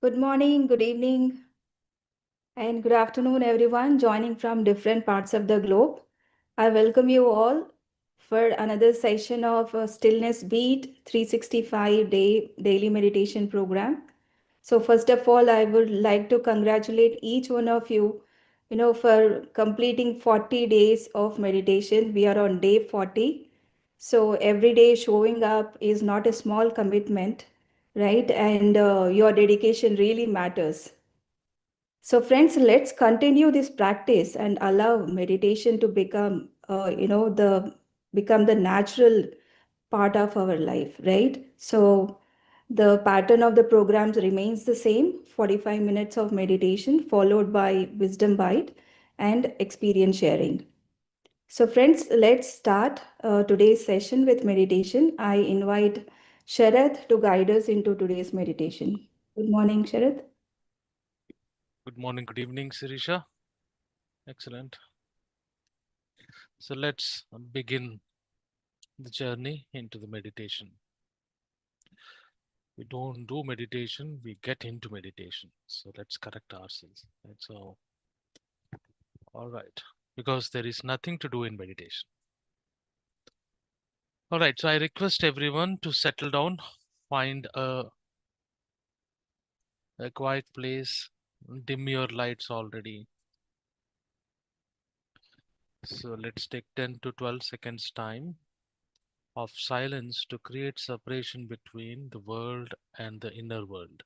Good morning, good evening, and good afternoon, everyone joining from different parts of the globe. I welcome you all for another session of Stillness Beat 365 daily meditation program. So first of all, I would like to congratulate each one of you, for completing 40 days of meditation. We are on day 40. So every day showing up is not a small commitment, right? And your dedication really matters. So friends, let's continue this practice and allow meditation to become the natural part of our life, right? So the pattern of the programs remains the same: 45 minutes of meditation followed by wisdom bite and experience sharing. So friends, let's start today's session with meditation. I invite Sharath to guide us into today's meditation. Good morning, Sharath. Good morning, good evening, Sirisha. Excellent. So let's begin the journey into the meditation. We don't do meditation, we get into meditation. So let's correct ourselves. Right? So, all right, because there is nothing to do in meditation. All right, so I request everyone to settle down, find a quiet place, dim your lights already. So let's take 10 to 12 seconds time of silence to create separation between the world and the inner world.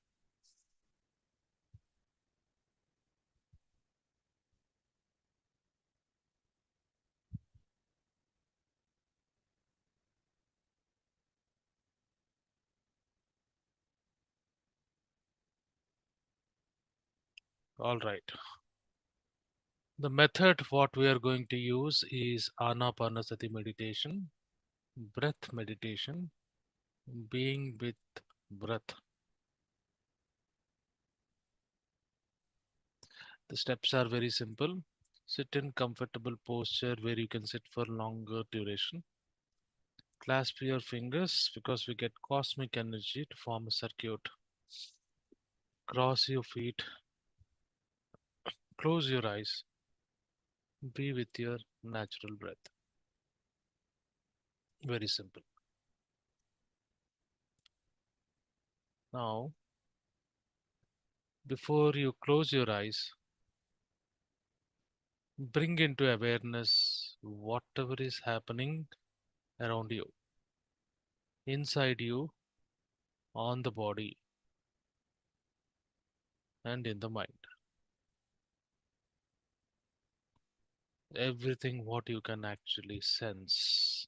All right. The method what we are going to use is Ana-Pana-Sati meditation, breath meditation, being with breath. The steps are very simple. Sit in comfortable posture where you can sit for longer duration. Clasp your fingers because we get cosmic energy to form a circuit. Cross your feet, close your eyes, be with your natural breath. Very simple. Now, before you close your eyes, bring into awareness whatever is happening around you, inside you, on the body, and in the mind. Everything what you can actually sense.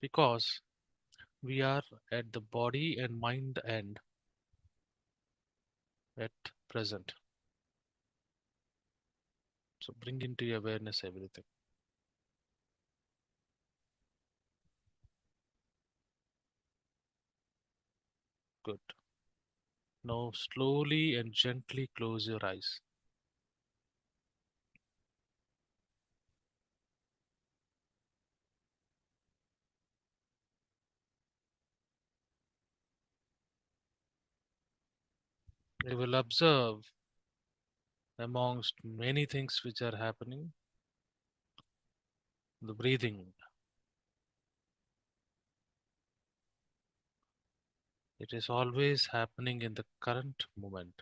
Because we are at the body and mind end at present. So bring into your awareness everything. Good. Now slowly and gently close your eyes. You will observe amongst many things which are happening, the breathing. It is always happening in the current moment.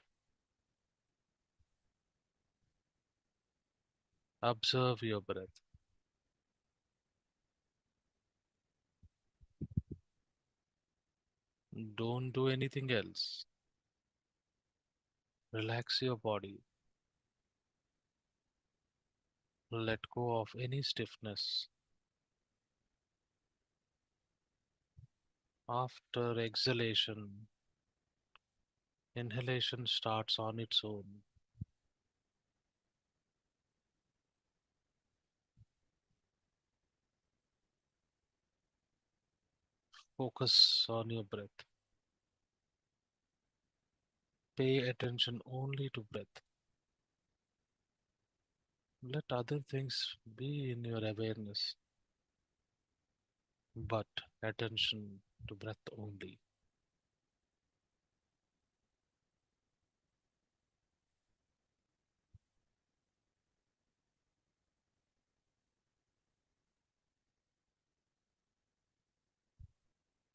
Observe your breath. Don't do anything else. Relax your body. Let go of any stiffness. After exhalation, inhalation starts on its own. Focus on your breath. Pay attention only to breath. Let other things be in your awareness, but attention to breath only.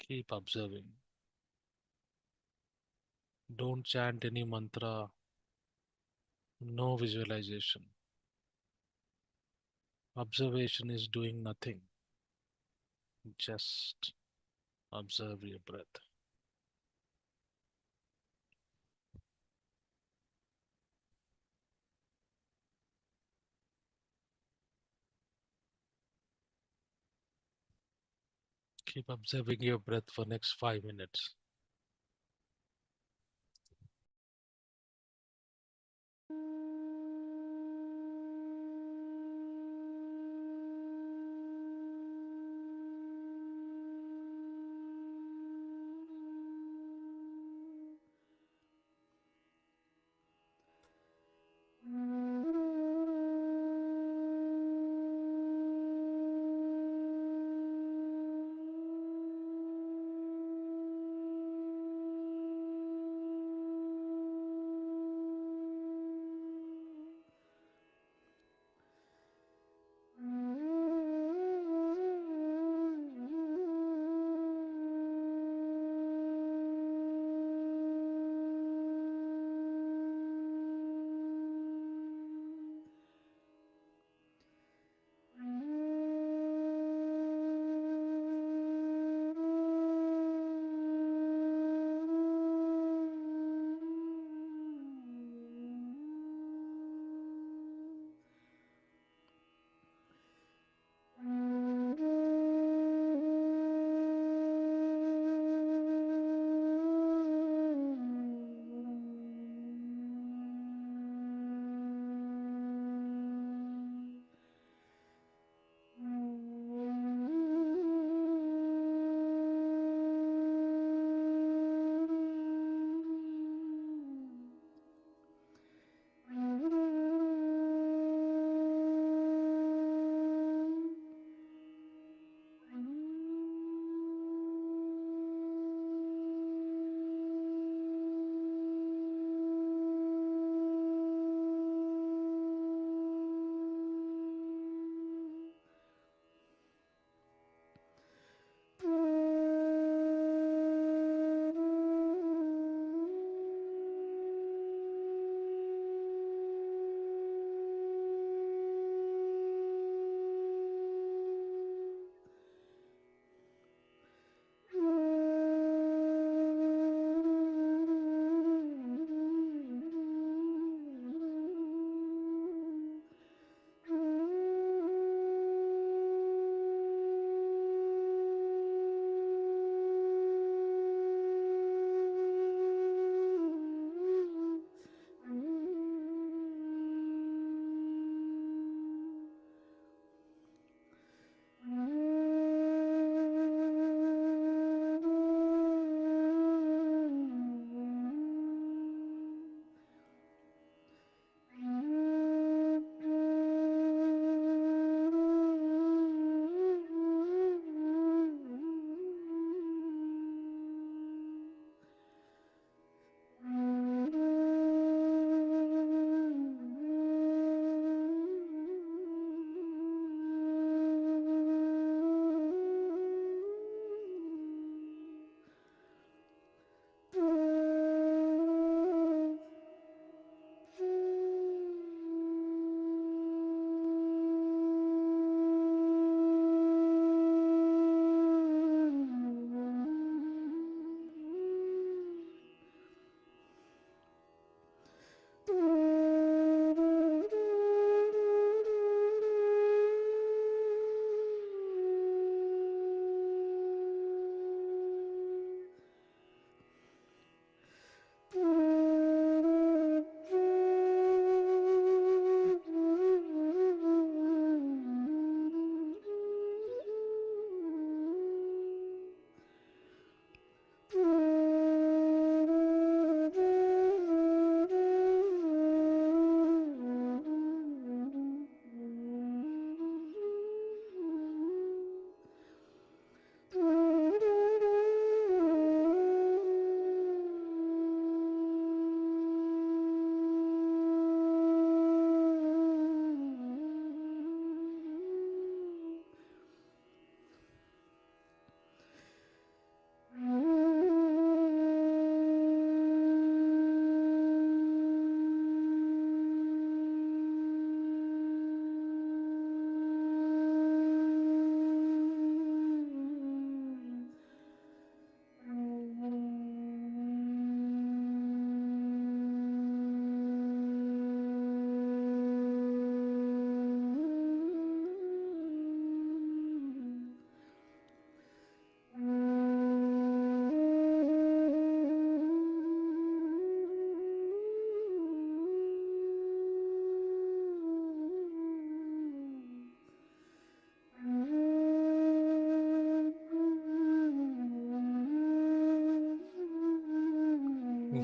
Keep observing. Don't chant any mantra, no visualization. Observation is doing nothing. Just observe your breath. Keep observing your breath for next 5 minutes.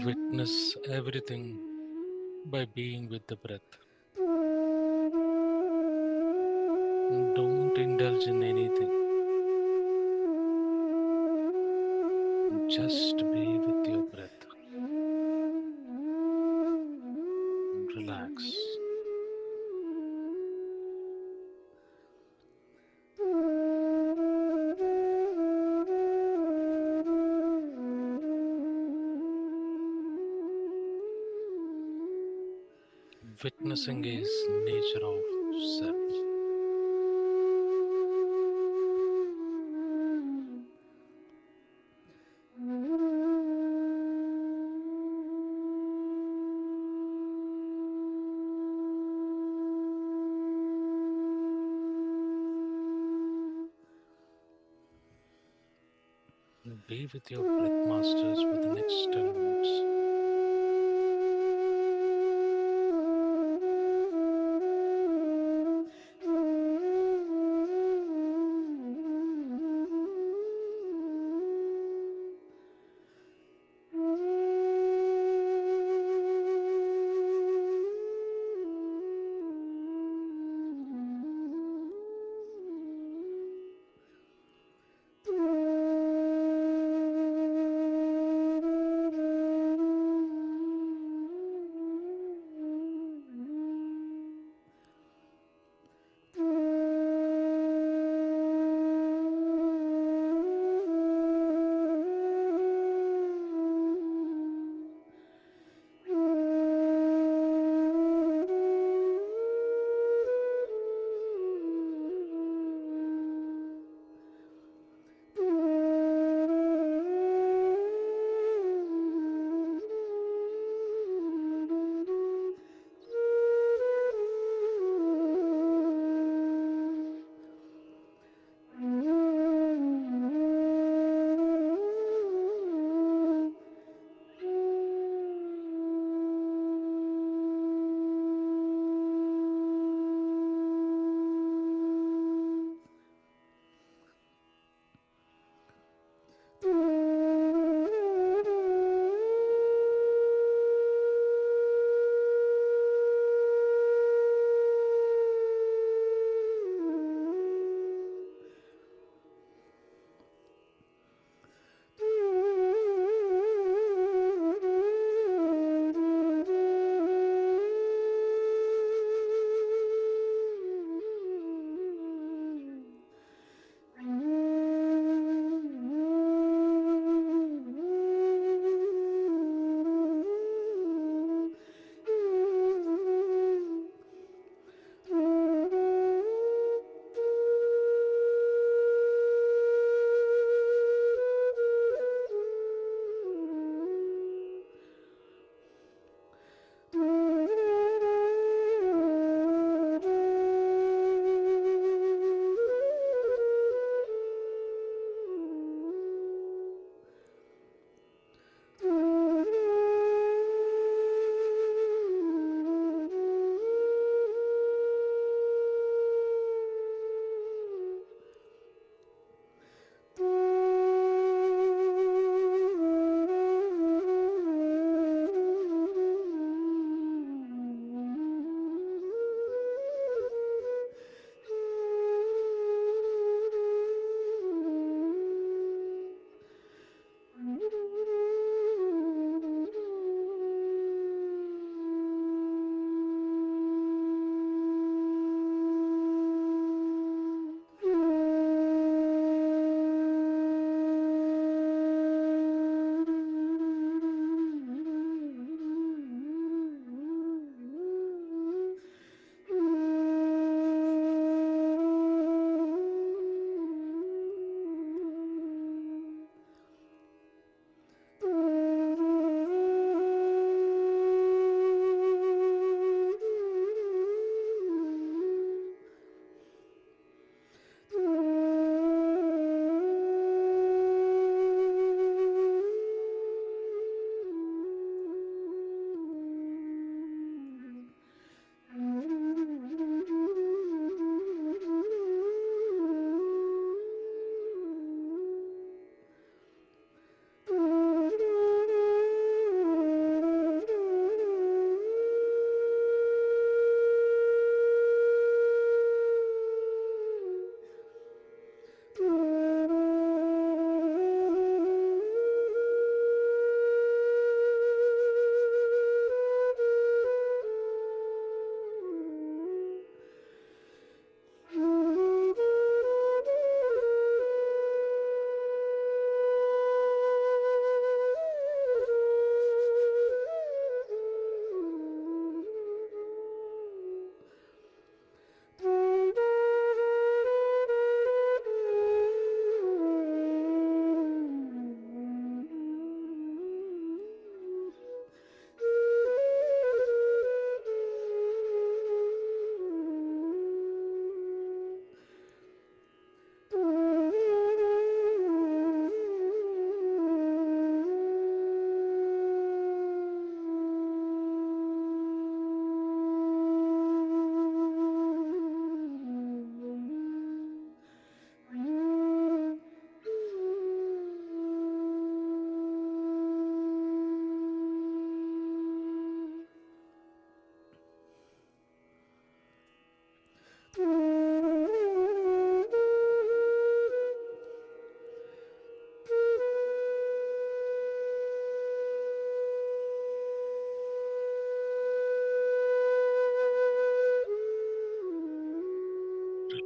Witness everything by being with the breath. Don't indulge in anything. Just be with your breath. Relax. Witnessing is nature of self. Be with your breath masters for the next 10 minutes.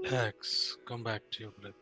Relax. Come back to your breath.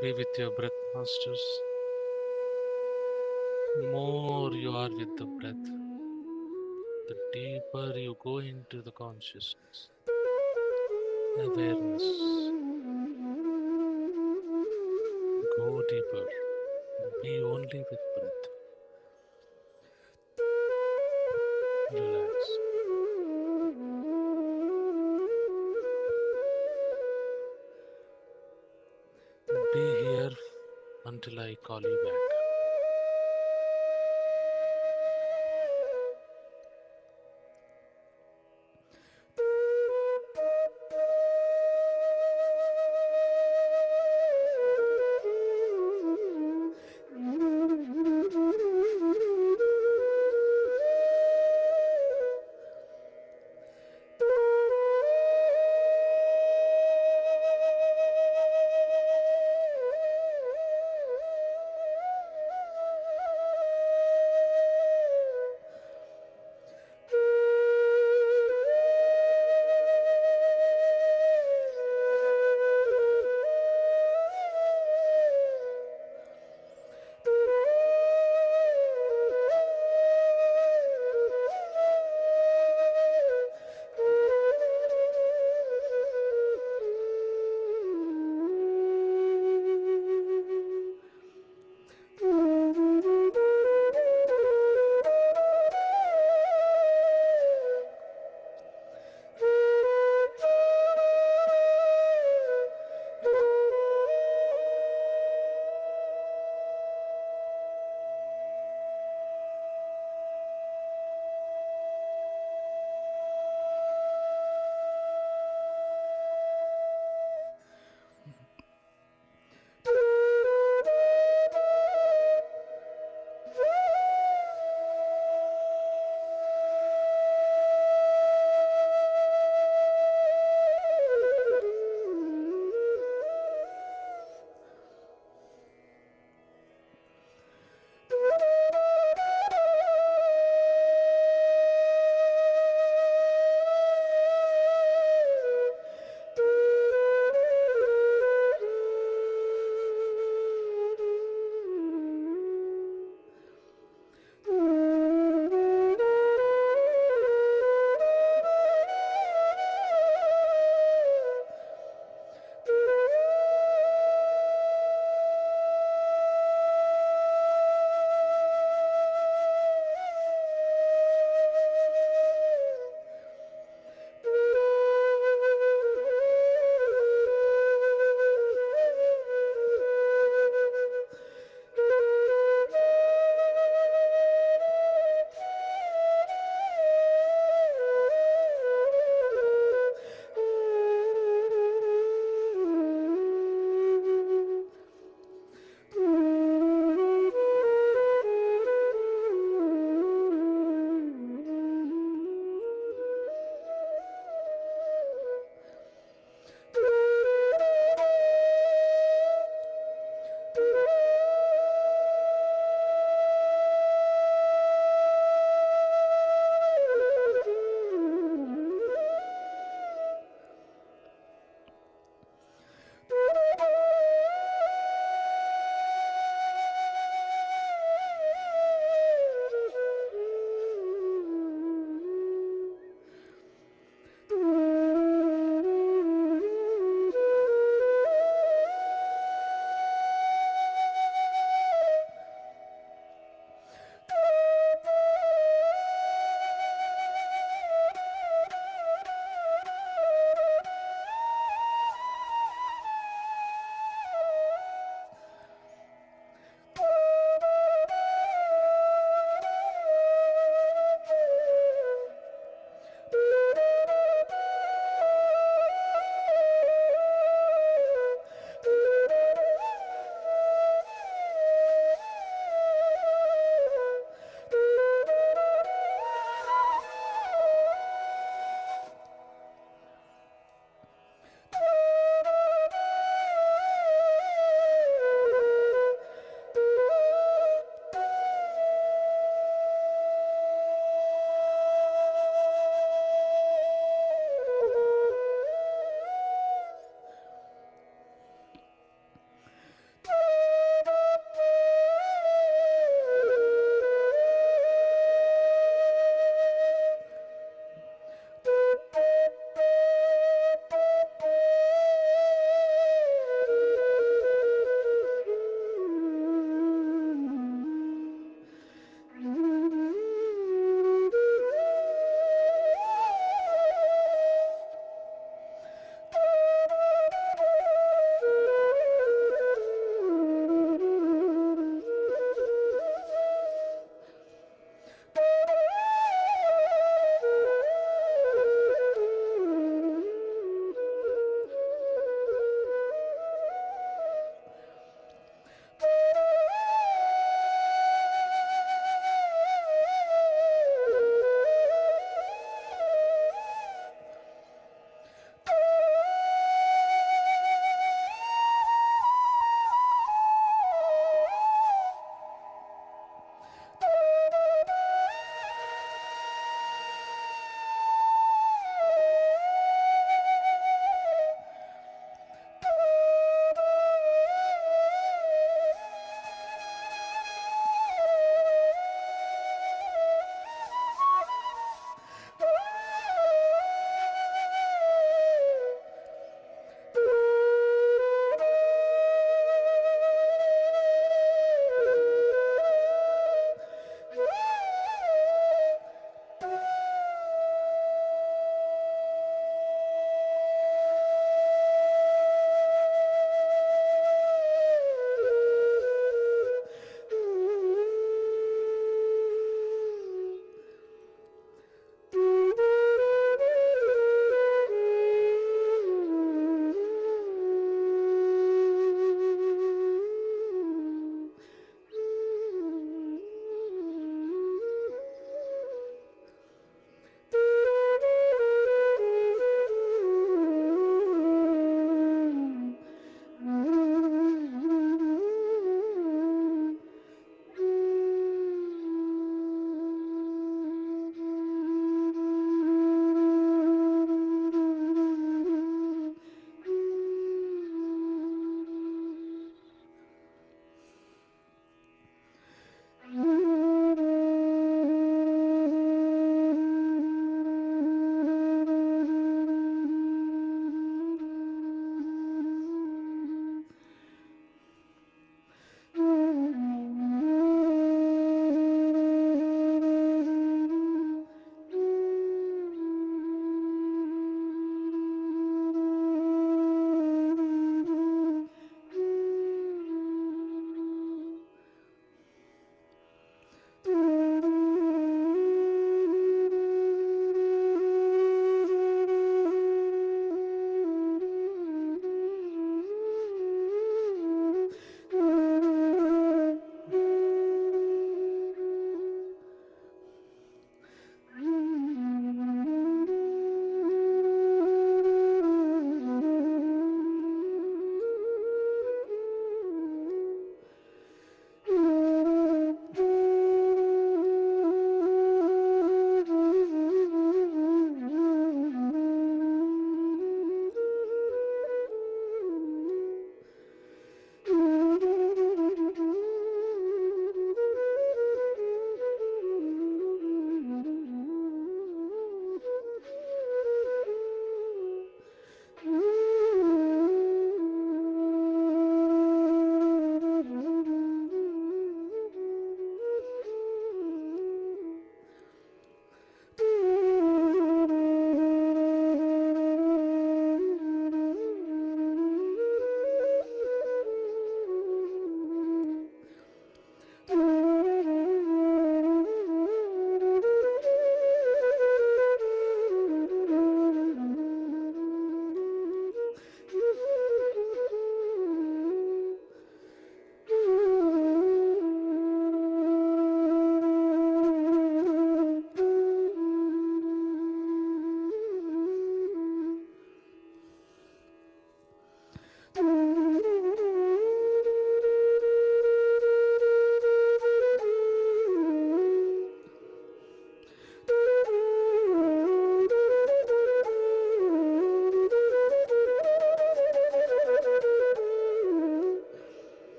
Be with your breath, masters. The more you are with the breath, the deeper you go into the consciousness. awareness. Go deeper. Be only with breath. Relax. Be here until I call you back.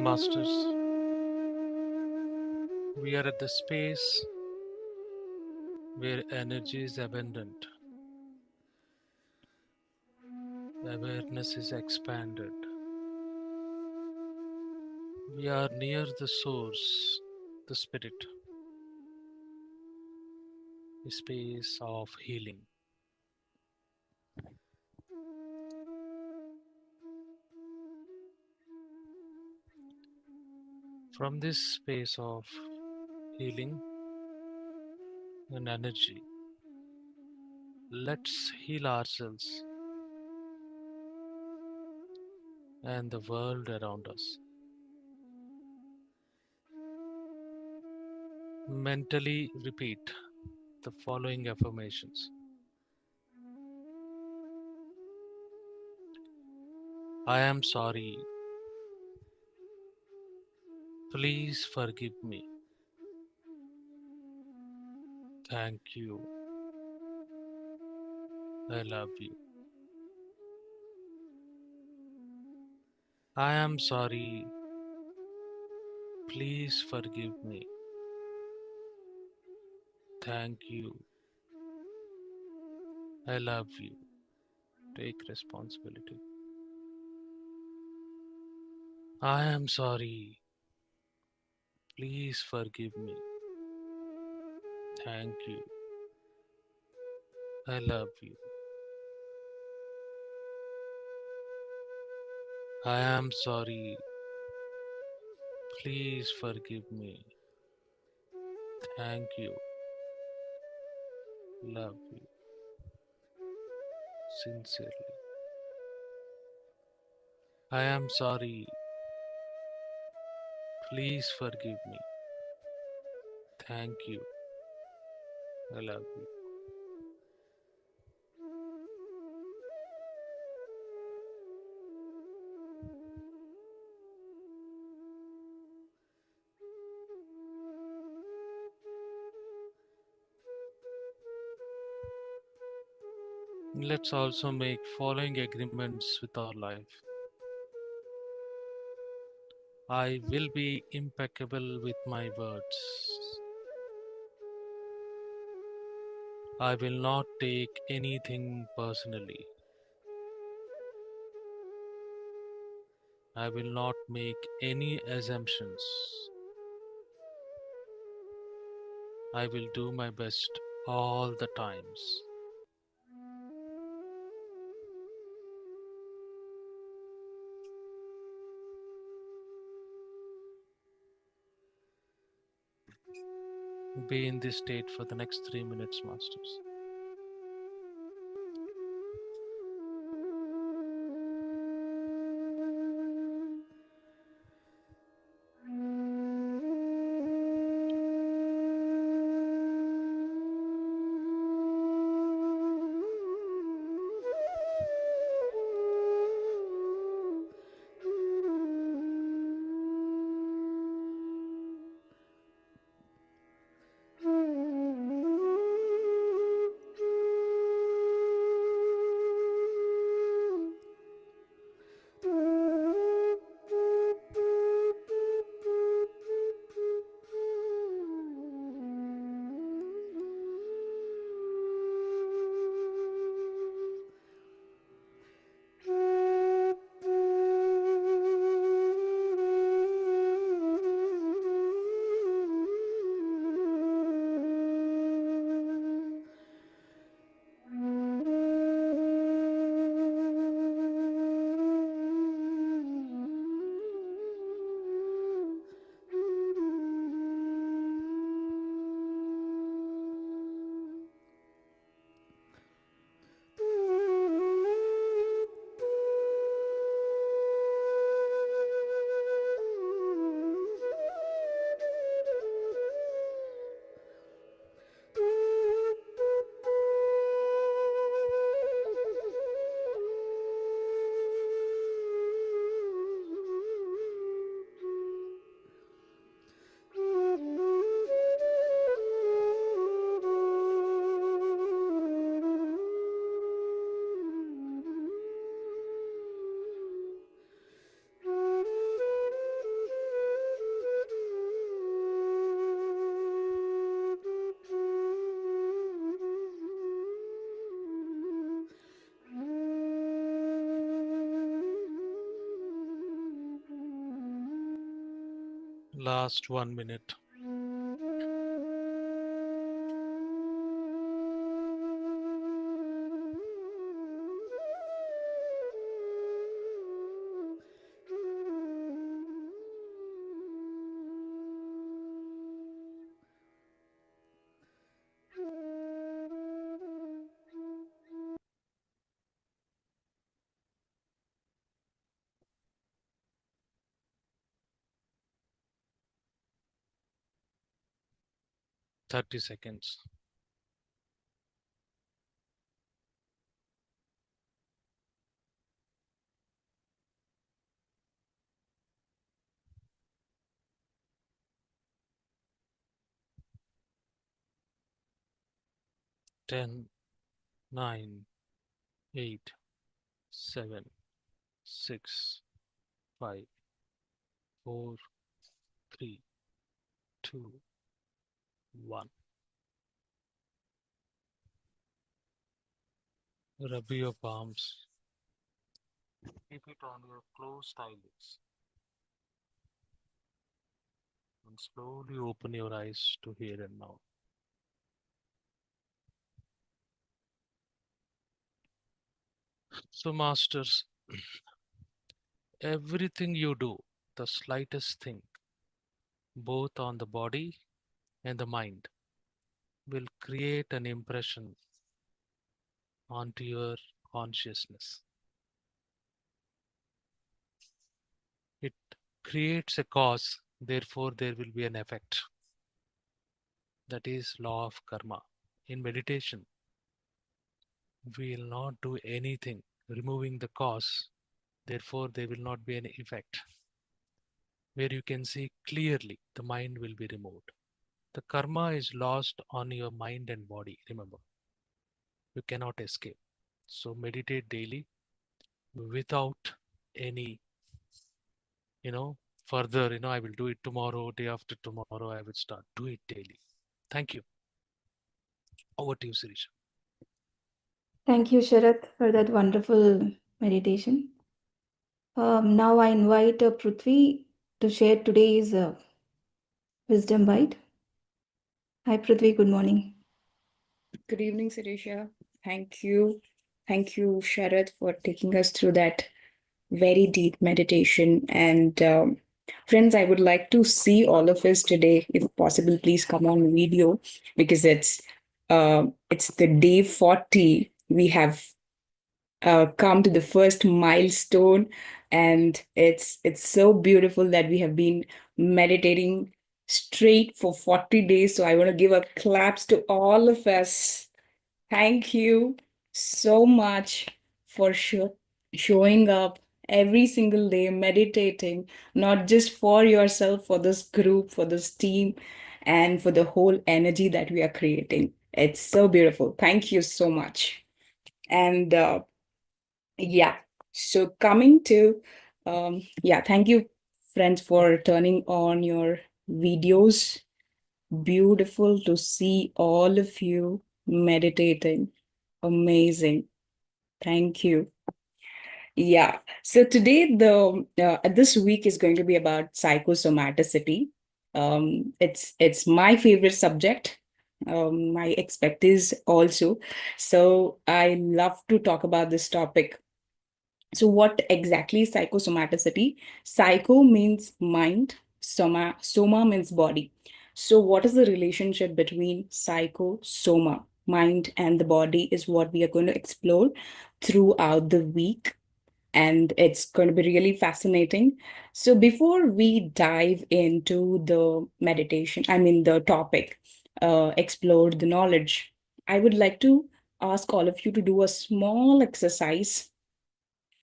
Masters, we are at the space where energy is abundant, awareness is expanded. We are near the source, the spirit, a space of healing. From this space of healing and energy, let's heal ourselves and the world around us. Mentally repeat the following affirmations. I am sorry. Please forgive me. Thank you. I love you. I am sorry. Please forgive me. Thank you. I love you. Take responsibility. I am sorry. Please forgive me. Thank you. I love you. I am sorry. Please forgive me. Thank you. Love you. Sincerely. I am sorry. Please forgive me. Thank you. I love you. Let's also make following agreements with our life. I will be impeccable with my words. I will not take anything personally. I will not make any assumptions. I will do my best all the times. Be in this state for the next 3 minutes, masters. Last 1 minute. Thirty seconds. 10, 9, 8, 7, 6, 5, 4, 3, 2, 1. Rub your palms. Keep it on your closed eyelids. And slowly open your eyes to here and now. So, masters, everything you do, the slightest thing, both on the body and the mind, will create an impression onto your consciousness. It creates a cause, therefore, there will be an effect. That is law of karma. In meditation, we will not do anything removing the cause, therefore, there will not be any effect. Where you can see clearly, the mind will be removed. The karma is lost on your mind and body, remember. You cannot escape. So meditate daily without any, further, I will do it tomorrow, day after tomorrow, I will start. Do it daily. Thank you. Over to you, Sirisha. Thank you, Sharath, for that wonderful meditation. Now I invite Prithvi to share today's wisdom bite. Hi, Prithvi. Good morning. Good evening, Sirisha. Thank you. Thank you, Sharath, for taking us through that very deep meditation. And friends, I would like to see all of us today. If possible, please come on video because it's the day 40. We have come to the first milestone, and it's so beautiful that we have been meditating straight for 40 days. So I want to give a claps to all of us. Thank you so much for showing up every single day, meditating, not just for yourself, for this group, for this team, and for the whole energy that we are creating. It's so beautiful. Thank you so much. And yeah, so coming to, thank you, friends, for turning on your videos. Beautiful to see all of you meditating. Amazing. Thank you. Yeah. So today, this week is going to be about psychosomaticity. It's my favorite subject. My expertise also. So I love to talk about this topic. So what exactly is psychosomaticity? Psycho means mind, soma means body. So what is the relationship between psycho, soma, mind and the body is what we are going to explore throughout the week. And it's going to be really fascinating. So before we dive into the meditation, I mean the topic, explore the knowledge, I would like to ask all of you to do a small exercise.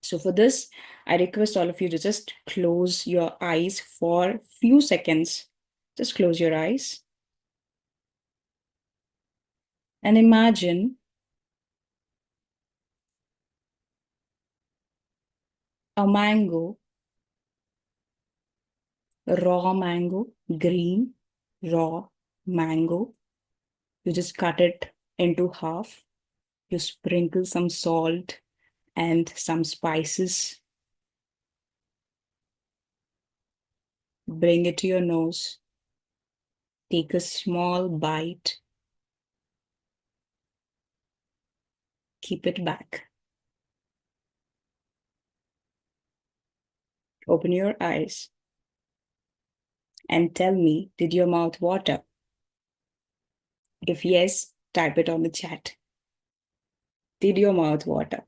So for this, I request all of you to just close your eyes for few seconds. Just close your eyes and imagine a mango, raw mango, green, raw mango. You just cut it into half. You sprinkle some salt and some spices. Bring it to your nose. Take a small bite. Keep it back. Open your eyes and tell me, did your mouth water? If yes, type it on the chat. Did your mouth water?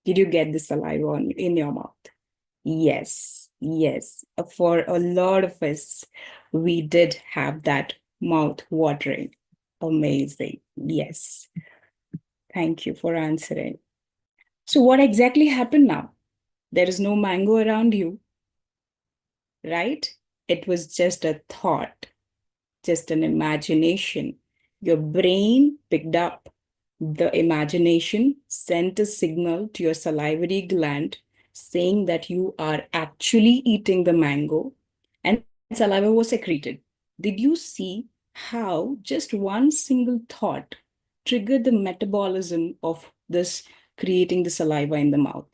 Did you get the saliva in your mouth? Yes, yes. For a lot of us, we did have that mouth watering. Amazing. Yes. Thank you for answering. So, what exactly happened now? There is no mango around you, right? It was just a thought, just an imagination. Your brain picked up the imagination, sent a signal to your salivary gland saying that you are actually eating the mango, and saliva was secreted. Did you see how just one single thought triggered the metabolism of this creating the saliva in the mouth?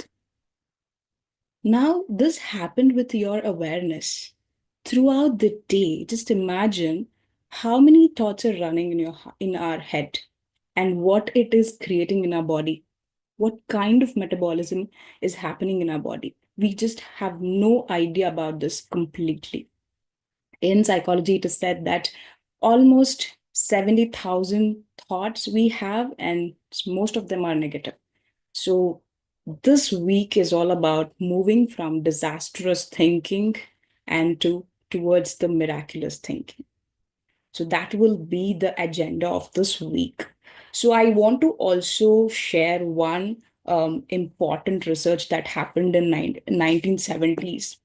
Now, this happened with your awareness. Throughout the day, just imagine how many thoughts are running in our head and what it is creating in our body. What kind of metabolism is happening in our body? We just have no idea about this completely. In psychology, it is said that almost 70,000 thoughts we have, and most of them are negative. So, this week is all about moving from disastrous thinking and towards the miraculous thinking. So that will be the agenda of this week. So I want to also share one important research that happened in 1970s.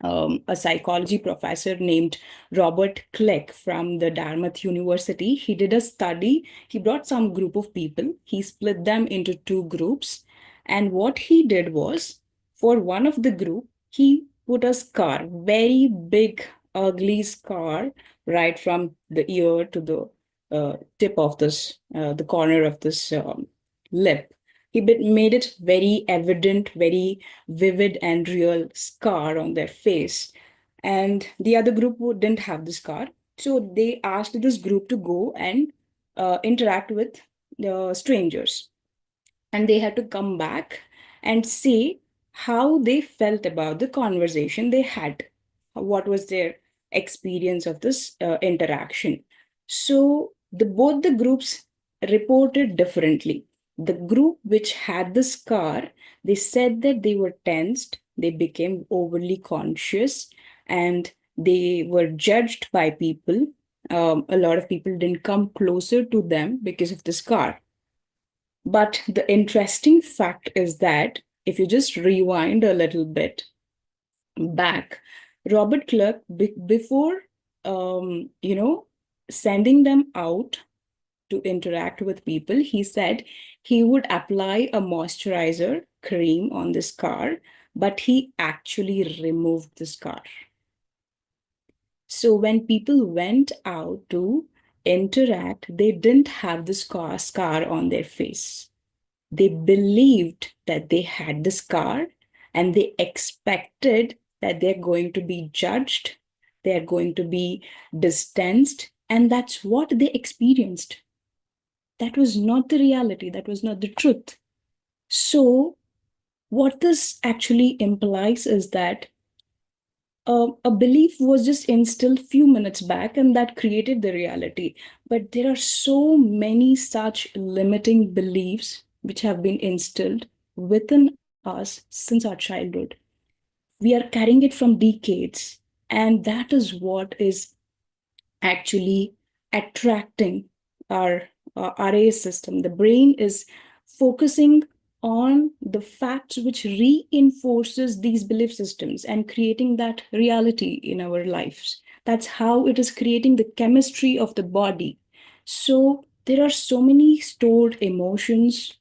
A psychology professor named Robert Kleck from the Dartmouth University. He did a study. He brought some group of people. He split them into two groups. And what he did was, for one of the group, he put a scar, very big, ugly scar, right from the ear to the tip of this, the corner of this lip. He made it very evident, very vivid and real scar on their face. And the other group who didn't have the scar. So they asked this group to go and interact with the strangers. And they had to come back and say how they felt about the conversation they had. What was their experience of this interaction? So both the groups reported differently. The group which had the scar, they said that they were tensed, they became overly conscious, and they were judged by people. A lot of people didn't come closer to them because of the scar. But the interesting fact is that if you just rewind a little bit back, Robert Clark, before sending them out to interact with people, he said he would apply a moisturizer cream on the scar, but he actually removed the scar. So when people went out to interact, they didn't have the scar on their face. They believed that they had the scar and they expected that they're going to be judged, they're going to be distanced, and that's what they experienced. That was not the reality, that was not the truth. So, what this actually implies is that a belief was just instilled few minutes back and that created the reality. But there are so many such limiting beliefs which have been instilled within us since our childhood. We are carrying it from decades, and that is what is actually attracting our RA system. The brain is focusing on the facts which reinforces these belief systems and creating that reality in our lives. That's how it is creating the chemistry of the body. So there are so many stored emotions,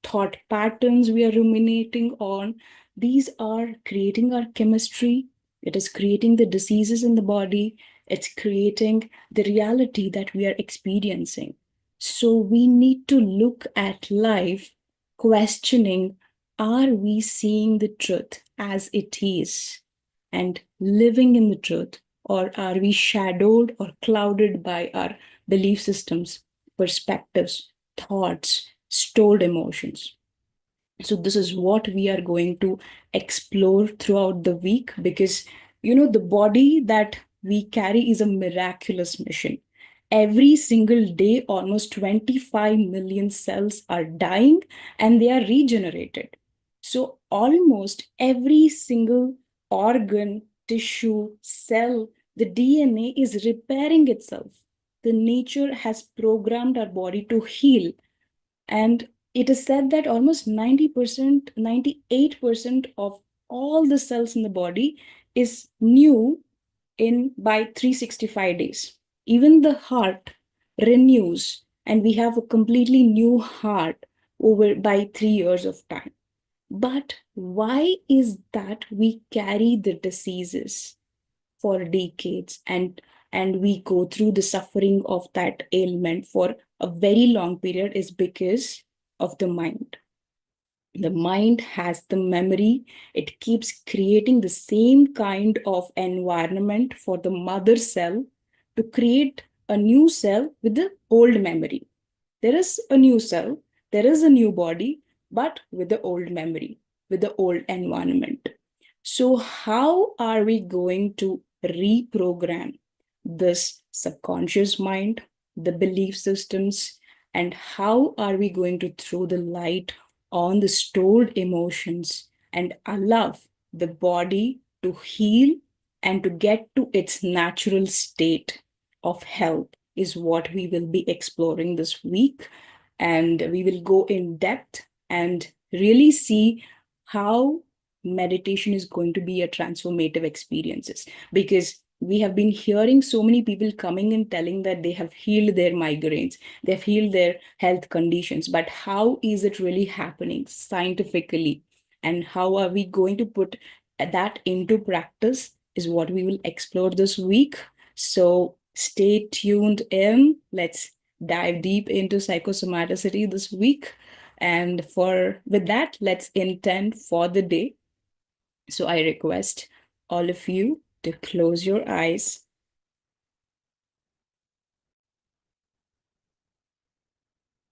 thought patterns we are ruminating on. These are creating our chemistry. It is creating the diseases in the body. It's creating the reality that we are experiencing. So we need to look at life questioning, are we seeing the truth as it is? and living in the truth? Or are we shadowed or clouded by our belief systems, perspectives, thoughts, stored emotions? So this is what we are going to explore throughout the week, because the body that we carry is a miraculous mission. Every single day almost 25 million cells are dying and they are regenerated. So almost every single organ, tissue, cell, the DNA is repairing itself. The nature has programmed our body to heal, and it is said that almost 90%, 98% of all the cells in the body is new in by 365 days. Even the heart renews, and we have a completely new heart over by 3 years of time. But why is that we carry the diseases for decades, and we go through the suffering of that ailment for a very long period? Is because of the mind. The mind has the memory. It keeps creating the same kind of environment for the mother cell to create a new cell with the old memory. There is a new cell, there is a new body, but with the old memory, with the old environment. So how are we going to reprogram this subconscious mind, the belief systems, and how are we going to throw the light on the stored emotions and allow the body to heal and to get to its natural state of health, is what we will be exploring this week. And we will go in depth and really see how meditation is going to be a transformative experiences, because we have been hearing so many people coming and telling that they have healed their migraines, they've healed their health conditions, but how is it really happening scientifically, and how are we going to put that into practice, is what we will explore this week. So stay tuned in. Let's dive deep into psychosomaticity this week. And for with that, let's intend for the day. So I request all of you to close your eyes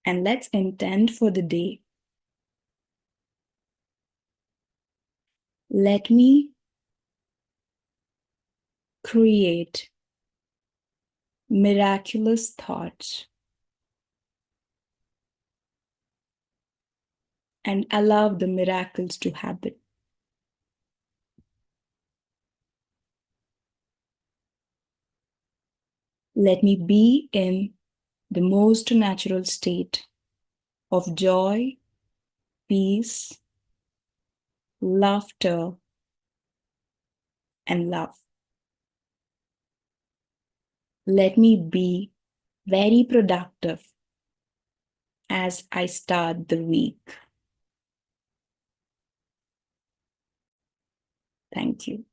and let's intend for the day. Let me create miraculous thoughts and allow the miracles to happen. Let me be in the most natural state of joy, peace, laughter, and love. Let me be very productive as I start the week. Thank you.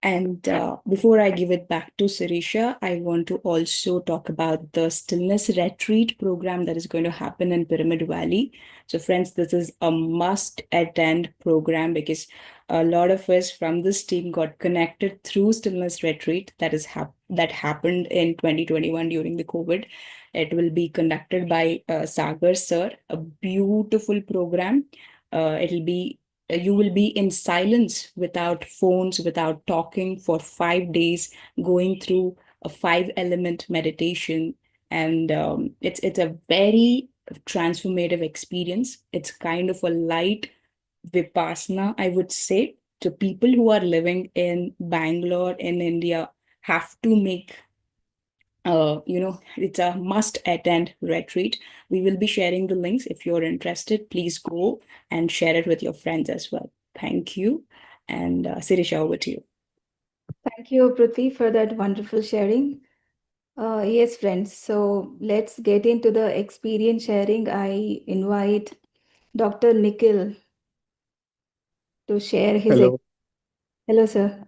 And before I give it back to Sirisha, I want to also talk about the Stillness Retreat program that is going to happen in Pyramid Valley. So friends, this is a must-attend program, because a lot of us from this team got connected through Stillness Retreat that happened in 2021 during the COVID. It will be conducted by Sagar sir, a beautiful program. You will be in silence, without phones, without talking, for 5 days, going through a 5 element meditation. And it's a very transformative experience. It's kind of a light vipassana, I would say. So people who are living in Bangalore in India have to make it's a must attend retreat. We will be sharing the links. If you're interested, please go and share it with your friends as well. Thank you. And Sirisha, over to you. Thank you, Prithvi, for that wonderful sharing. Yes, friends. So let's get into the experience sharing. I invite Dr. Nikhil to share his. Hello. Hello, sir.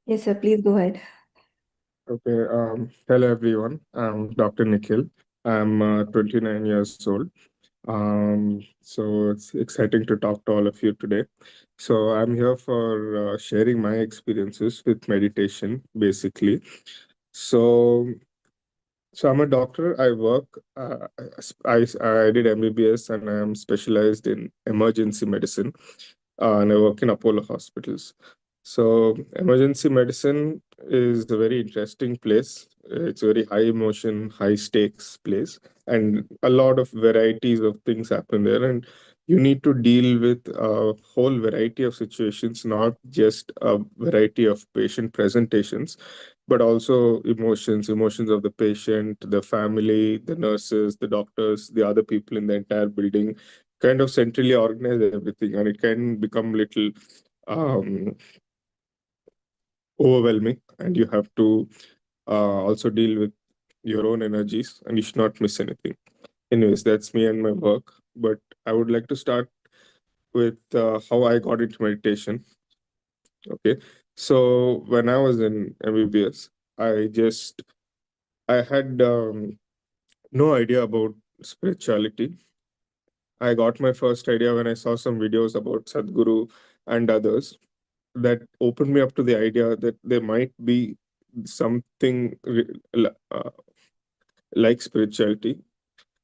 Yes, sir. Please go ahead. Okay. Hello, everyone. I'm Dr. Nikhil. I'm 29 years old. So it's exciting to talk to all of you today. So I'm here for sharing my experiences with meditation, basically. So, so I'm a doctor. I work. I did MBBS and I am specialized in emergency medicine, and I work in Apollo hospitals. So, emergency medicine is a very interesting place. It's a very high emotion, high stakes place, and a lot of varieties of things happen there. And you need to deal with a whole variety of situations, not just a variety of patient presentations, but also emotions of the patient, the family, the nurses, the doctors, the other people in the entire building, kind of centrally organize everything, and it can become little um, overwhelming, and you have to also deal with your own energies, and you should not miss anything. Anyways, that's me and my work. But I would like to start with how I got into meditation. Okay, so when I was in MBBS, I had no idea about spirituality. I got my first idea when I saw some videos about Sadhguru and others that opened me up to the idea that there might be something like spirituality,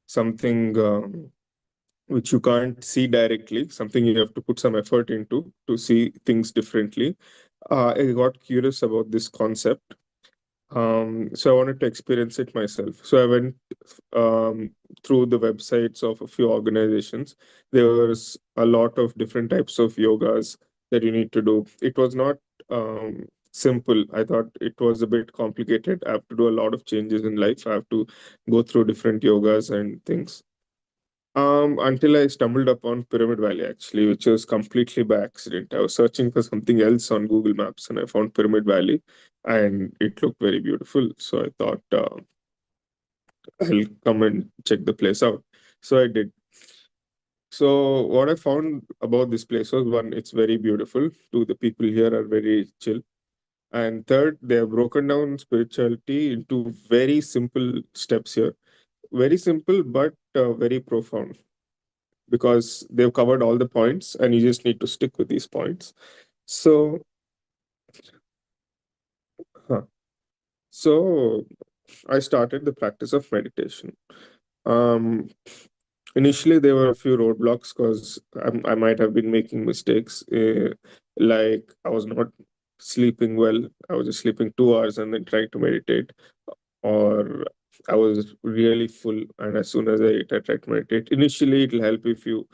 something which you can't see directly, something you have to put some effort into to see things differently. I got curious about this concept, so I wanted to experience it myself. So I went through the websites of a few organizations. There was a lot of different types of yogas that you need to do. It was not simple. I thought it was a bit complicated. I have to do a lot of changes in life. I have to go through different yogas and things. Until I stumbled upon Pyramid Valley, actually, which was completely by accident. I was searching for something else on Google Maps, and I found Pyramid Valley, and it looked very beautiful. So I thought I'll come and check the place out. So I did. So what I found about this place was, one, it's very beautiful. Two, the people here are very chill. And third, they have broken down spirituality into very simple steps here. Very simple, but very profound, because they've covered all the points and you just need to stick with these points. So, huh. So I started the practice of meditation. Um, Initially, there were a few roadblocks because I might have been making mistakes. Like I was not sleeping well. I was just sleeping 2 hours and then trying to meditate, or I was really full. And as soon as I ate, I tried to meditate. Initially, it'll help if you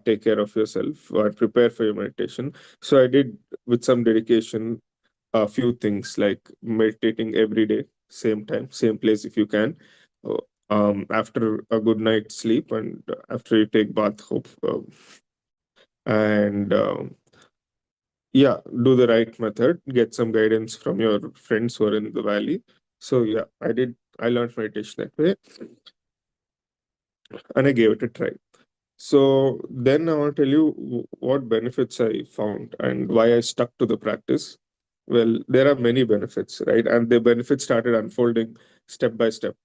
take care of yourself or prepare for your meditation. So I did, with some dedication, a few things like meditating every day, same time, same place if you can. Uh, After a good night's sleep and after you take bath, hope, and yeah, do the right method. Get some guidance from your friends who are in the valley. So yeah, I did. I learned meditation that way, and I gave it a try. So then I want to tell you what benefits I found and why I stuck to the practice. Well, there are many benefits, right? And the benefits started unfolding step by step.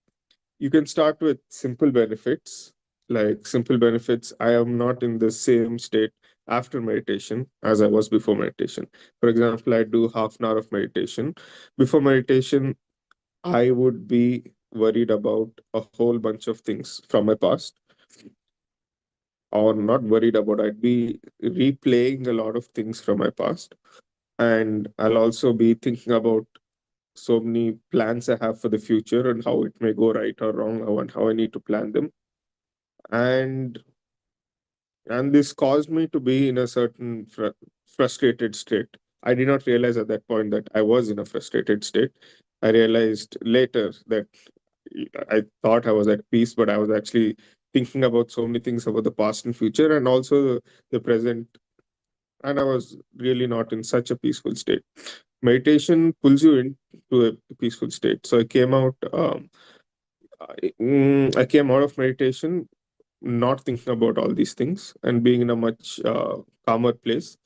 You can start with simple benefits, like simple benefits. I am not in the same state after meditation as I was before meditation. For example, I do half an hour of meditation. Before meditation, I would be worried about a whole bunch of things from my past, or not worried about. I'd be replaying a lot of things from my past. And I'll also be thinking about so many plans I have for the future and how it may go right or wrong, and how I need to plan them. And this caused me to be in a certain frustrated state. I did not realize at that point that I was in a frustrated state. I realized later that I thought I was at peace, but I was actually thinking about so many things about the past and future, and also the present, and I was really not in such a peaceful state. Meditation pulls you into a peaceful state. So I came out. I came out of meditation not thinking about all these things and being in a much calmer place.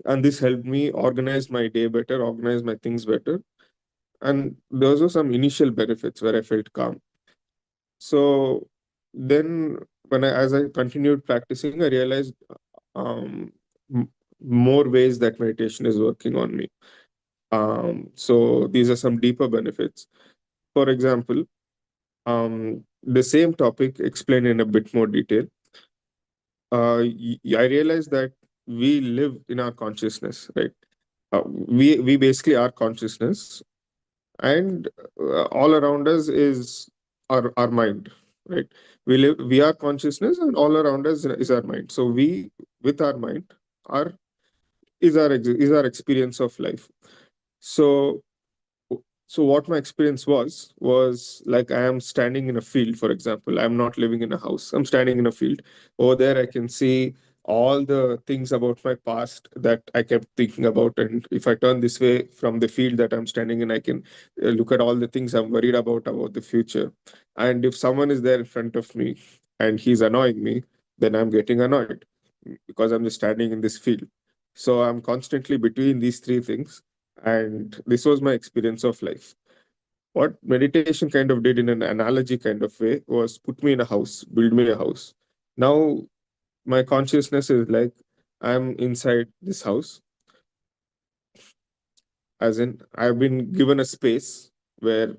And this helped me organize my day better, organize my things better. And those were some initial benefits where I felt calm. So then as I continued practicing, I realized um, m- more ways that meditation is working on me. So these are some deeper benefits. For example, the same topic explained in a bit more detail. I realized that we live in our consciousness, right? We basically are consciousness, and all around us is our mind, right? We are consciousness, and all around us is our mind. So we, with our mind, are is our experience of life. So so what my experience was like, I am standing in a field, for example. I'm not living in a house, I'm standing in a field. Over there I can see all the things about my past that I kept thinking about, and if I turn this way from the field that I'm standing in, I can look at all the things I'm worried about the future. And if someone is there in front of me and he's annoying me, then I'm getting annoyed because I'm just standing in this field. So I'm constantly between these three things, and this was my experience of life. What meditation kind of did in an analogy kind of way was put me in a house, build me a house. Now my consciousness is like, I'm inside this house, as in I've been given a space where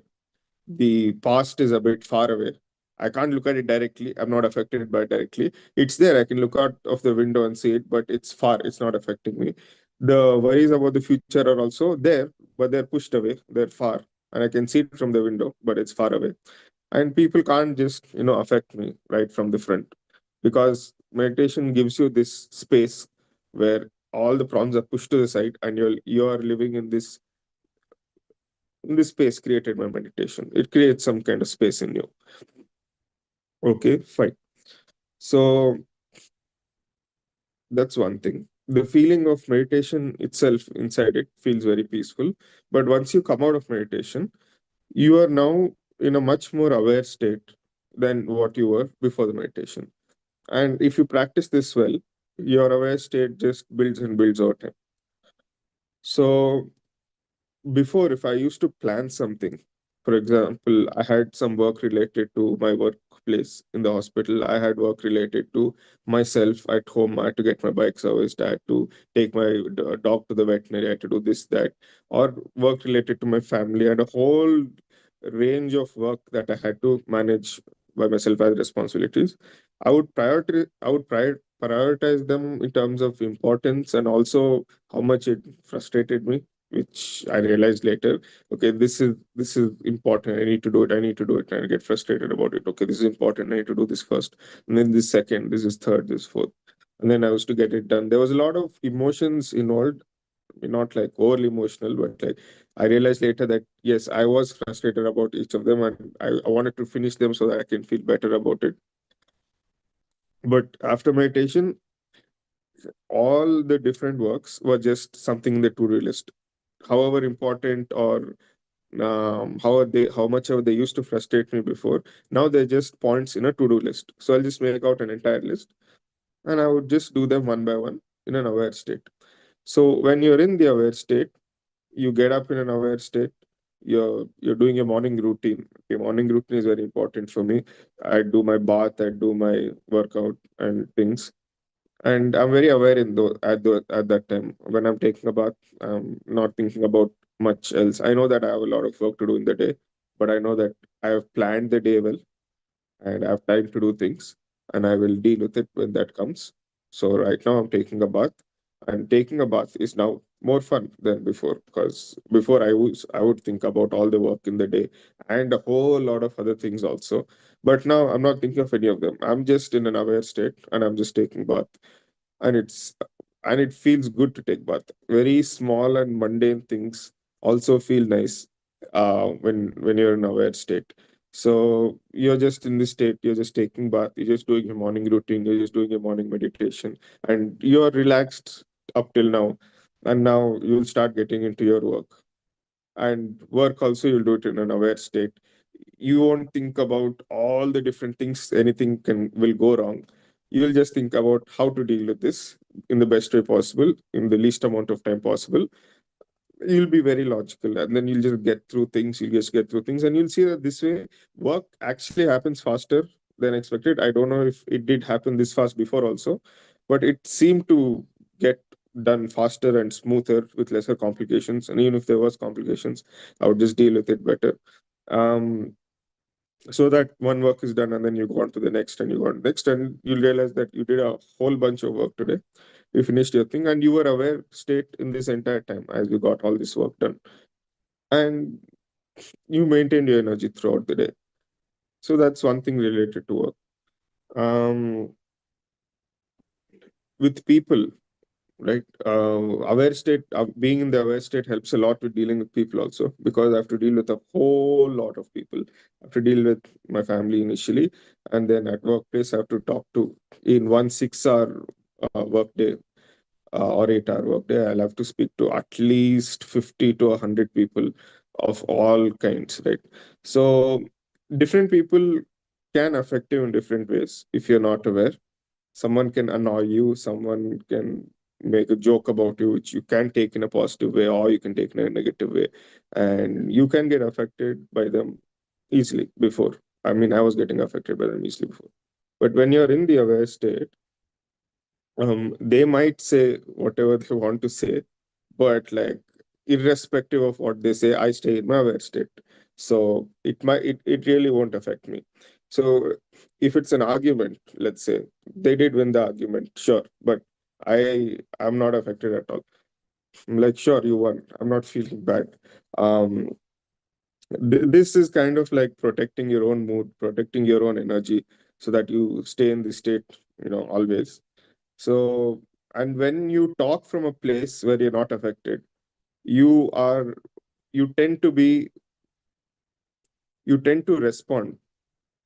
the past is a bit far away. I can't look at it directly. I'm not affected by it directly. It's there. I can look out of the window and see it, but it's far. It's not affecting me. The worries about the future are also there, but they're pushed away. They're far. And I can see it from the window, but it's far away. And people can't just, affect me right from the front, because meditation gives you this space where all the problems are pushed to the side, and you're living in this space created by meditation. It creates some kind of space in you. Okay, fine. So that's one thing. The feeling of meditation itself inside it feels very peaceful. But once you come out of meditation, you are now in a much more aware state than what you were before the meditation. And if you practice this well, your aware state just builds and builds over time. So before, if I used to plan something, for example, I had some work related to my workplace in the hospital, I had work related to myself at home, I had to get my bike serviced, I had to take my dog to the veterinary, I had to do this, that, or work related to my family, and a whole range of work that I had to manage by myself as responsibilities. I would prioritize them in terms of importance, and also how much it frustrated me, which I realized later. Okay, this is important. I need to do it. I need to do it. And I get frustrated about it. Okay, this is important. I need to do this first, and then this second. This is third. This fourth, and then I was to get it done. There was a lot of emotions involved. Not like overly emotional, but like I realized later that yes, I was frustrated about each of them, and I wanted to finish them so that I can feel better about it. But after meditation, all the different works were just something in the to-do list, however important, or how much ever they used to frustrate me before. Now they're just points in a to-do list. So I'll just make out an entire list, and I would just do them one by one in an aware state. So when you're in the aware state, you get up in an aware state. You're doing a morning routine. Okay, morning routine is very important for me. I do my bath, I do my workout and things, and I'm very aware at that time when I'm taking a bath. I'm not thinking about much else. I know that I have a lot of work to do in the day, but I know that I have planned the day well, and I have time to do things, and I will deal with it when that comes. So right now I'm taking a bath, and taking a bath is now more fun than before, because before I would think about all the work in the day and a whole lot of other things also. But now I'm not thinking of any of them. I'm just in an aware state, and I'm just taking bath, and it feels good to take bath. Very small and mundane things also feel nice when you're in aware state. So you're just in this state, you're just taking bath, you're just doing your morning routine, you're just doing your morning meditation, and you're relaxed up till now. And now you'll start getting into your work. And work also, you'll do it in an aware state. You won't think about all the different things, anything will go wrong. You'll just think about how to deal with this in the best way possible, in the least amount of time possible. You'll be very logical, and then you'll just get through things. You'll just get through things, and you'll see that this way work actually happens faster than expected. I don't know if it did happen this fast before also, but it seemed to get done faster and smoother with lesser complications. And even if there was complications, I would just deal with it better. Um, so that one work is done and then you go on to the next and you go on next and you'll realize that you did a whole bunch of work today. You finished your thing and you were aware state in this entire time as you got all this work done. And you maintained your energy throughout the day. So that's one thing related to work. With people, right? Aware state, being in the aware state helps a lot with dealing with people also, because I have to deal with a whole lot of people. I have to deal with my family initially, and then at workplace, I have to talk to in 1 6 hour workday or 8 hour workday. I'll have to speak to at least 50 to 100 people of all kinds, right? So different people can affect you in different ways if you're not aware. Someone can annoy you, someone can make a joke about you, which you can take in a positive way or you can take in a negative way. And you can get affected by them easily before. I mean, I was getting affected by them easily before. But when you're in the aware state, they might say whatever they want to say, but like irrespective of what they say, I stay in my aware state. So it really won't affect me. So if it's an argument, let's say they did win the argument, sure, but I'm not affected at all. I'm like, sure, you won. I'm not feeling bad. Um, this is kind of like protecting your own mood, protecting your own energy, so that you stay in this state, always. So, and when you talk from a place where you're not affected, you are, you tend to be, you tend to respond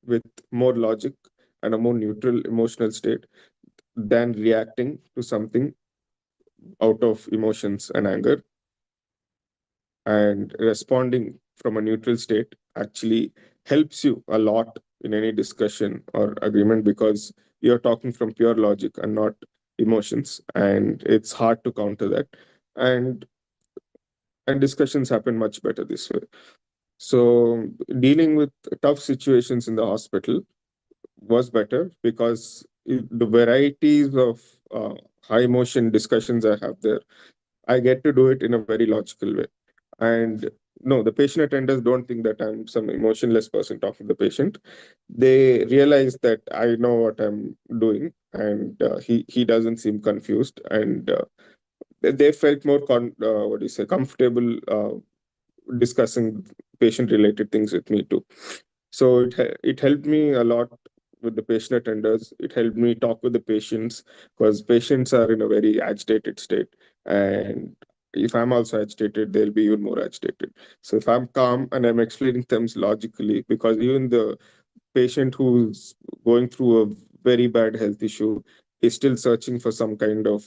with more logic and a more neutral emotional state than reacting to something out of emotions and anger. And responding from a neutral state actually helps you a lot in any discussion or agreement, because you're talking from pure logic and not emotions, and it's hard to counter that. And and discussions happen much better this way. So dealing with tough situations in the hospital was better because the varieties of high emotion discussions I have there, I get to do it in a very logical way. And no, the patient attenders don't think that I'm some emotionless person talking to the patient. They realize that I know what I'm doing, and he doesn't seem confused, and they felt more what do you say, comfortable discussing patient related things with me too. So it helped me a lot with the patient attenders. It helped me talk with the patients, because patients are in a very agitated state, and if I'm also agitated, they'll be even more agitated. So if I'm calm and I'm explaining things logically, because even the patient who's going through a very bad health issue is still searching for some kind of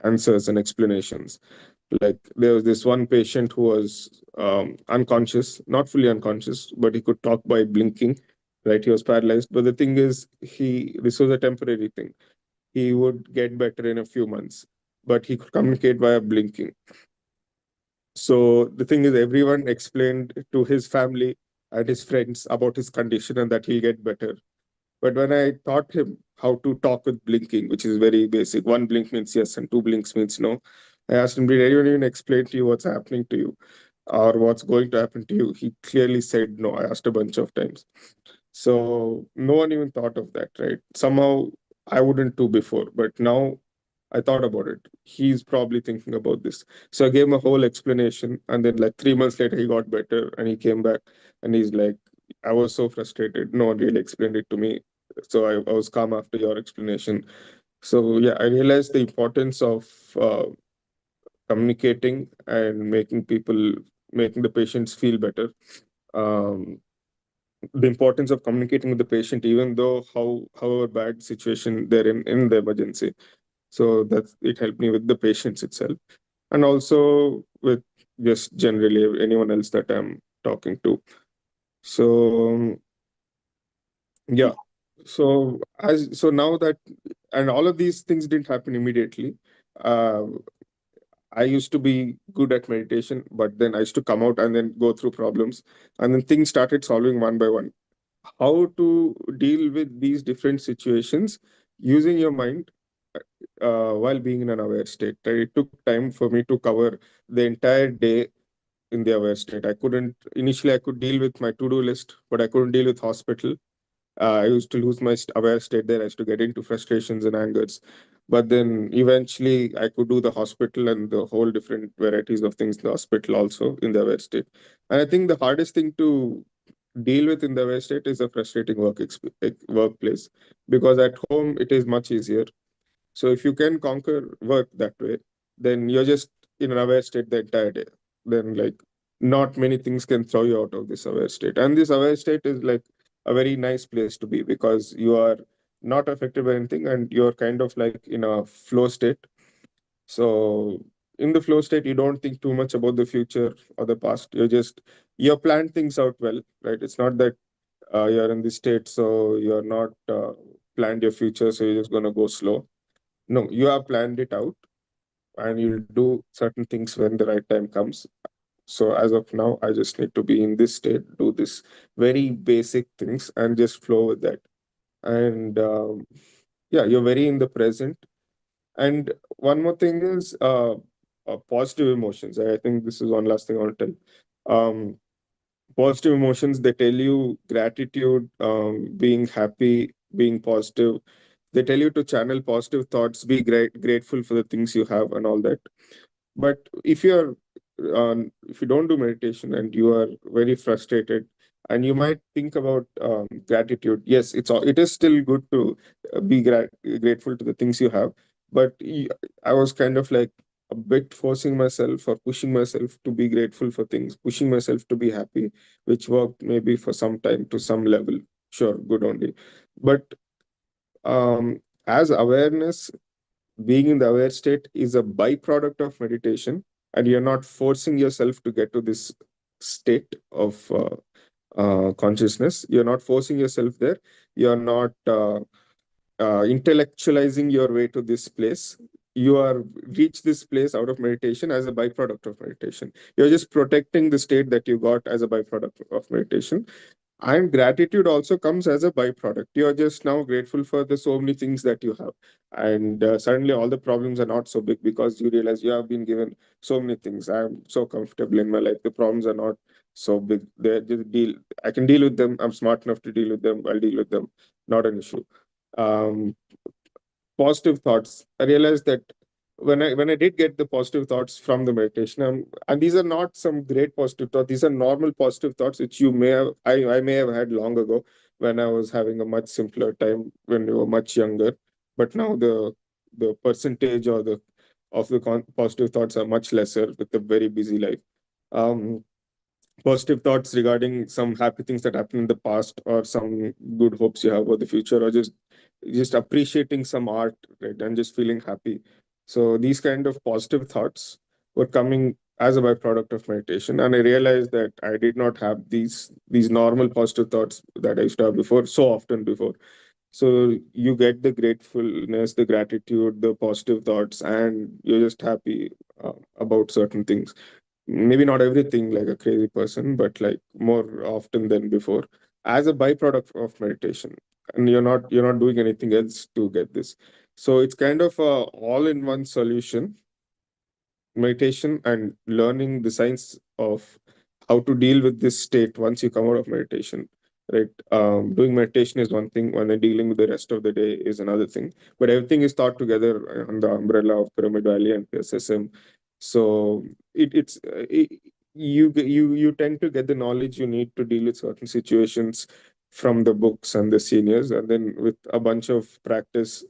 answers and explanations. Like there was this one patient who was unconscious, not fully unconscious, but he could talk by blinking, right? He was paralyzed. But the thing is, this was a temporary thing. He would get better in a few months, but he could communicate via blinking. So the thing is, everyone explained to his family and his friends about his condition and that he'll get better. But when I taught him how to talk with blinking, which is very basic, one blink means yes and two blinks means no. I asked him, did anyone even explain to you what's happening to you or what's going to happen to you? He clearly said no. I asked a bunch of times. So no one even thought of that, right? Somehow I wouldn't do before, but now I thought about it. He's probably thinking about this. So I gave him a whole explanation. And then, like 3 months later, he got better and he came back and he's like, I was so frustrated. No one really explained it to me. So I was calm after your explanation. So, yeah, I realized the importance of communicating and making the patients feel better. Um, the importance of communicating with the patient, even though however bad situation they're in the emergency. So that's it helped me with the patients itself, and also with just generally anyone else that I'm talking to. So yeah, so now that, and all of these things didn't happen immediately. Uh, I used to be good at meditation, but then I used to come out and then go through problems, and then things started solving one by one. how to deal with these different situations using your mind while being in an aware state. It took time for me to cover the entire day in the aware state. I couldn't initially. I could deal with my to-do list, but I couldn't deal with hospital. I used to lose my aware state there. I used to get into frustrations and angers. But then eventually I could do the hospital and the whole different varieties of things in the hospital also in the aware state. And I think the hardest thing to deal with in the aware state is a frustrating workplace, because at home it is much easier. So if you can conquer work that way, then you're just in an aware state the entire day. Then like not many things can throw you out of this aware state. And this aware state is like a very nice place to be, because you are not affected by anything and you're kind of like in a flow state. So in the flow state, you don't think too much about the future or the past. You plan things out well, right? It's not that you're in this state, so you're not planned your future, so you're just gonna go slow. No, you have planned it out and you'll do certain things when the right time comes. So as of now, I just need to be in this state, do this very basic things and just flow with that. And yeah, you're very in the present. And one more thing is positive emotions. I think this is one last thing I want to tell. Positive emotions, they tell you gratitude, being happy, being positive. They tell you to channel positive thoughts, be grateful for the things you have and all that. But if you don't do meditation and you are very frustrated, and you might think about gratitude, yes, it is still good to be grateful to the things you have. But I was kind of like a bit forcing myself or pushing myself to be grateful for things, pushing myself to be happy, which worked maybe for some time to some level. Sure, good only. But as awareness, being in the aware state is a byproduct of meditation, and you're not forcing yourself to get to this state of consciousness. You're not forcing yourself there. You're not intellectualizing your way to this place. You are reach this place out of meditation as a byproduct of meditation. You're just protecting the state that you got as a byproduct of meditation. And gratitude also comes as a byproduct. You're just now grateful for the so many things that you have. And suddenly all the problems are not so big, because you realize you have been given so many things. I'm so comfortable in my life. The problems are not so big. I can deal with them. I'm smart enough to deal with them. I'll deal with them. Not an issue. Um, Positive thoughts. I realized that when I did get the positive thoughts from the meditation, and these are not some great positive thoughts. These are normal positive thoughts which I may have had long ago when I was having a much simpler time when we were much younger. But now the percentage or the of the positive thoughts are much lesser with a very busy life. Um, Positive thoughts regarding some happy things that happened in the past, or some good hopes you have for the future, or just appreciating some art, right, and just feeling happy. So these kind of positive thoughts were coming as a byproduct of meditation, and I realized that I did not have these normal positive thoughts that I used to have before, so often before. So you get the gratefulness, the gratitude, the positive thoughts, and you're just happy about certain things. Maybe not everything like a crazy person, but like more often than before, as a byproduct of meditation. And you're not doing anything else to get this. So it's kind of a all-in-one solution: meditation and learning the science of how to deal with this state once you come out of meditation, right? Doing meditation is one thing, when dealing with the rest of the day is another thing. But everything is thought together under the umbrella of Pyramid Valley and PSSM. So you tend to get the knowledge you need to deal with certain situations from the books and the seniors, and then with a bunch of practice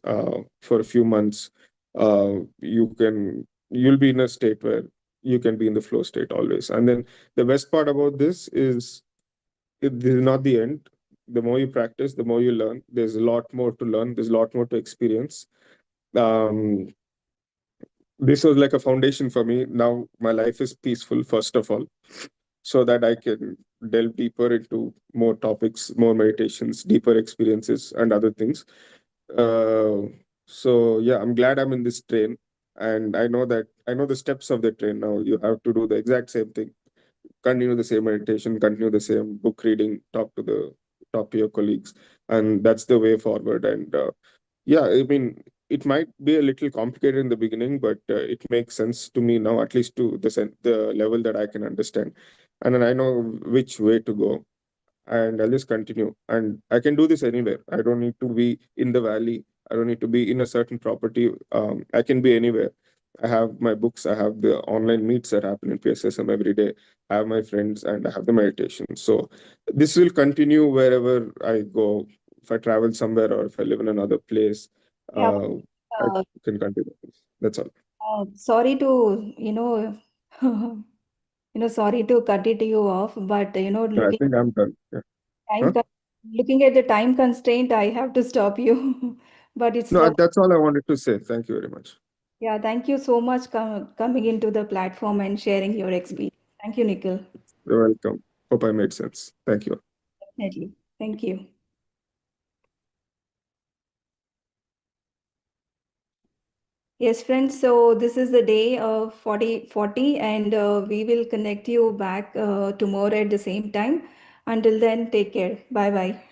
for a few months, you'll be in a state where you can be in the flow state always. And then the best part about this is, this is not the end. The more you practice, the more you learn. There's a lot more to learn. There's a lot more to experience. Um, this was like a foundation for me. Now my life is peaceful, first of all, so that I can delve deeper into more topics, more meditations, deeper experiences, and other things. Uh, so yeah, I'm glad I'm in this train, and I know the steps of the train now. You have to do the exact same thing, continue the same meditation, continue the same book reading, talk to the talk to your colleagues, and that's the way forward. And yeah, I mean, it might be a little complicated in the beginning, but it makes sense to me now, at least to the level that I can understand, and then I know which way to go, and I'll just continue. And I can do this anywhere. I don't need to be in the valley. I don't need to be in a certain property. I can be anywhere. I have my books. I have the online meets that happen in PSSM every day. I have my friends, and I have the meditation. So this will continue wherever I go. If I travel somewhere or if I live in another place, Yeah, I uh, can continue this. That's all. sorry to, sorry to cut it you off, but No, I think I'm done. Yeah. time Huh? con- looking at the time constraint, I have to stop you. But it's No, lovely. that's all I wanted to say. Thank you very much. Yeah, thank you so much coming into the platform and sharing your experience. Thank you, Nikhil. You're welcome. Hope I made sense. Thank you. Definitely. Thank you. Yes, friends. So this is the day of 40, and we will connect you back tomorrow at the same time. Until then, take care. Bye bye.